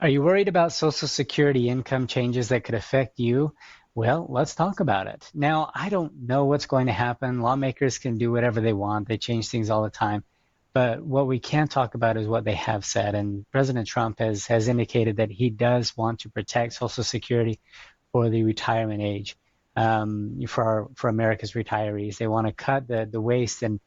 Are you worried about Social Security income changes that could affect you? Well, let's talk about it. Now, I don't know what's going to happen. Lawmakers can do whatever they want. They change things all the time. But what we can talk about is what they have said. And President Trump has indicated that he does want to protect Social Security for the retirement age, for America's retirees. They want to cut the waste and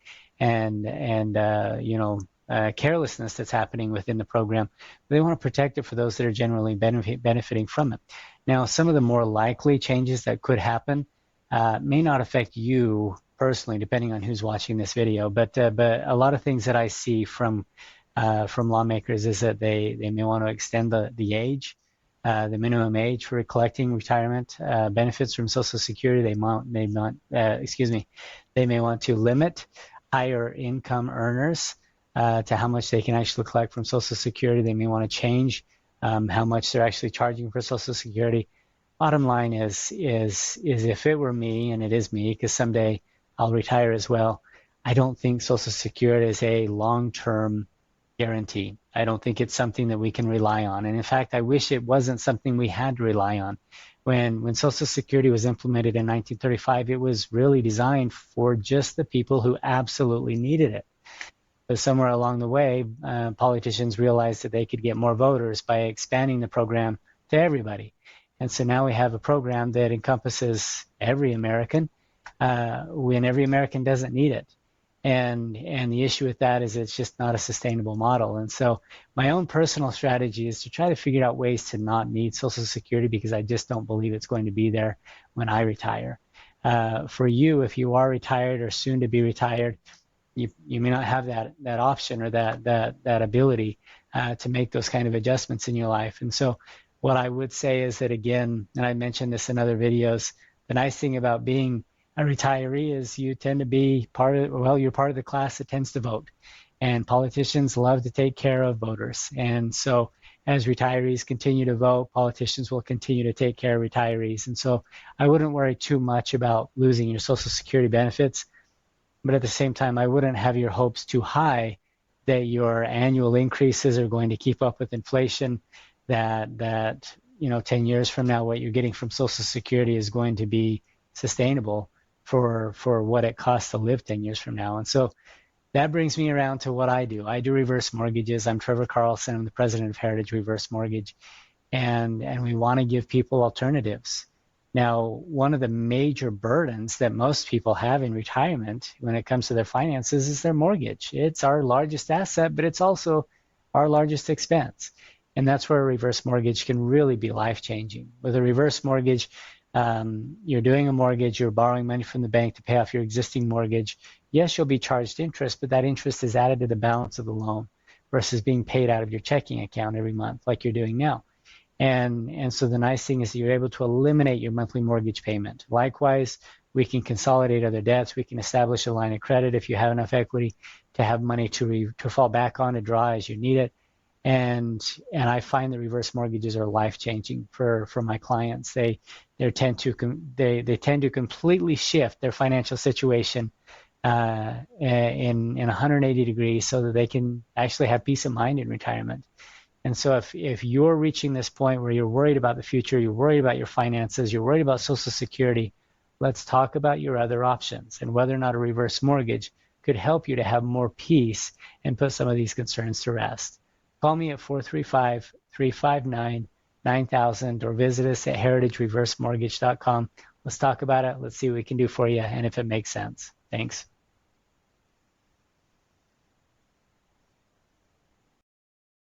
carelessness that's happening within the program. They want to protect it for those that are generally benefiting from it. Now, some of the more likely changes that could happen may not affect you personally, depending on who's watching this video. But a lot of things that I see from lawmakers is that they may want to extend the age, the minimum age for collecting retirement benefits from Social Security. They may want to limit higher income earners to how much they can actually collect from Social Security. They may want to change how much they're actually charging for Social Security. Bottom line is if it were me, and it is me, because someday I'll retire as well, I don't think Social Security is a long-term guarantee. I don't think it's something that we can rely on. And in fact, I wish it wasn't something we had to rely on. When Social Security was implemented in 1935, it was really designed for just the people who absolutely needed it. But somewhere along the way, politicians realized that they could get more voters by expanding the program to everybody. And so now we have a program that encompasses every American when every American doesn't need it. And the issue with that is it's just not a sustainable model. And so my own personal strategy is to try to figure out ways to not need Social Security, because I just don't believe it's going to be there when I retire. For you, if you are retired or soon to be retired, you may not have that option or that ability to make those kind of adjustments in your life. And so what I would say is that, again, and I mentioned this in other videos, the nice thing about being a retiree is you tend to be you're part of the class that tends to vote. And politicians love to take care of voters. And so as retirees continue to vote, politicians will continue to take care of retirees. And so I wouldn't worry too much about losing your Social Security benefits. But at the same time, I wouldn't have your hopes too high that your annual increases are going to keep up with inflation, that 10 years from now, what you're getting from Social Security is going to be sustainable for what it costs to live 10 years from now. And so that brings me around to what I do. I do reverse mortgages. I'm Trevor Carlson. I'm the president of Heritage Reverse Mortgage. And we want to give people alternatives. Now, one of the major burdens that most people have in retirement when it comes to their finances is their mortgage. It's our largest asset, but it's also our largest expense. And that's where a reverse mortgage can really be life-changing. With a reverse mortgage, you're doing a mortgage, you're borrowing money from the bank to pay off your existing mortgage. Yes, you'll be charged interest, but that interest is added to the balance of the loan versus being paid out of your checking account every month like you're doing now. And so the nice thing is that you're able to eliminate your monthly mortgage payment. Likewise, we can consolidate other debts. We can establish a line of credit if you have enough equity to have money to fall back on to draw as you need it. And I find the reverse mortgages are life-changing for my clients. They tend to completely shift their financial situation in 180 degrees so that they can actually have peace of mind in retirement. And so if you're reaching this point where you're worried about the future, you're worried about your finances, you're worried about Social Security, let's talk about your other options and whether or not a reverse mortgage could help you to have more peace and put some of these concerns to rest. Call me at 435-359-9000 or visit us at heritagereversemortgage.com. Let's talk about it. Let's see what we can do for you and if it makes sense. Thanks.